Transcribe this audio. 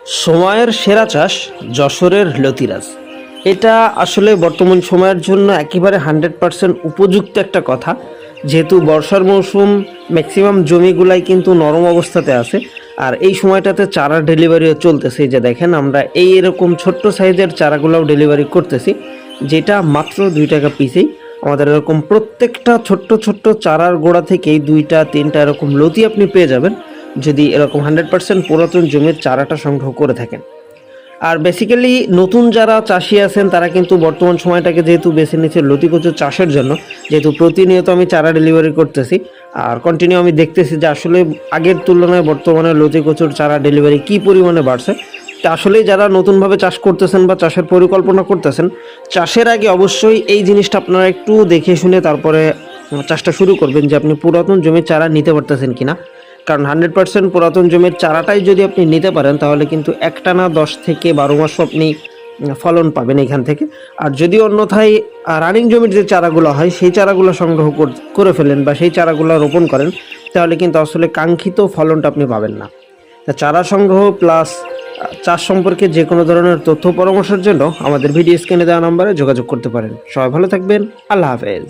সময়ের সেরা চাষ যশোরের লতিরাজ। এটা আসলে বর্তমান সময়ের জন্য একেবারে 100% উপযুক্ত একটা কথা, যেহেতু বর্ষার মৌসুম, ম্যাক্সিমাম জমিগুলাই কিন্তু নরম অবস্থাতে আছে। আর এই সময়টাতে চারা ডেলিভারিও চলতেছে। যে দেখেন, আমরা এরকম ছোট্ট সাইজের চারাগুলোও ডেলিভারি করতেছি, যেটা মাত্র 2 টাকা পিসেই। আমাদের এরকম প্রত্যেকটা ছোট্ট ছোট্ট চারার গোড়া থেকেই 2টা 3টা এরকম লতি আপনি পেয়ে যাবেন, যদি এরকম 100% পুরাতন জমির চারাটা সংগ্রহ করে থাকেন। আর বেসিক্যালি নতুন যারা চাষি আছেন তারা কিন্তু বর্তমান সময়টাকে যেহেতু বেছে নিচ্ছে লতি কচুর চাষের জন্য, যেহেতু প্রতিনিয়ত আমি চারা ডেলিভারি করতেছি আর কন্টিনিউ আমি দেখতেছি যে আসলে আগের তুলনায় বর্তমানে লতি কচুর চারা ডেলিভারি কী পরিমাণে বাড়ছে। তা আসলেই যারা নতুনভাবে চাষ করতেছেন বা চাষের পরিকল্পনা করতেছেন, চাষের আগে অবশ্যই এই জিনিসটা আপনারা একটু দেখে শুনে তারপরে চাষটা শুরু করবেন, যে আপনি পুরাতন জমির চারা নিতে পারতেছেন কিনা। কারণ 100% পুরাতন জমির চারাটাই যদি আপনি নিতে পারেন, তাহলে কিন্তু একটানা 10 থেকে 12 মাস আপনি ফলন পাবেন এখান থেকে। আর যদি অন্যথায় রানিং জমির যে চারাগুলো হয় সেই চারাগুলো সংগ্রহ করে ফেলেন বা সেই চারাগুলো রোপণ করেন, তাহলে কিন্তু আসলে কাঙ্ক্ষিত ফলনটা আপনি পাবেন না। তা চারা সংগ্রহ প্লাস চাষ সম্পর্কে যে কোনো ধরনের তথ্য পরামর্শের জন্য আমাদের ভিডিও স্ক্রিনে দেওয়া নম্বরে যোগাযোগ করতে পারেন। সবাই ভালো থাকবেন। আল্লাহ হাফেজ।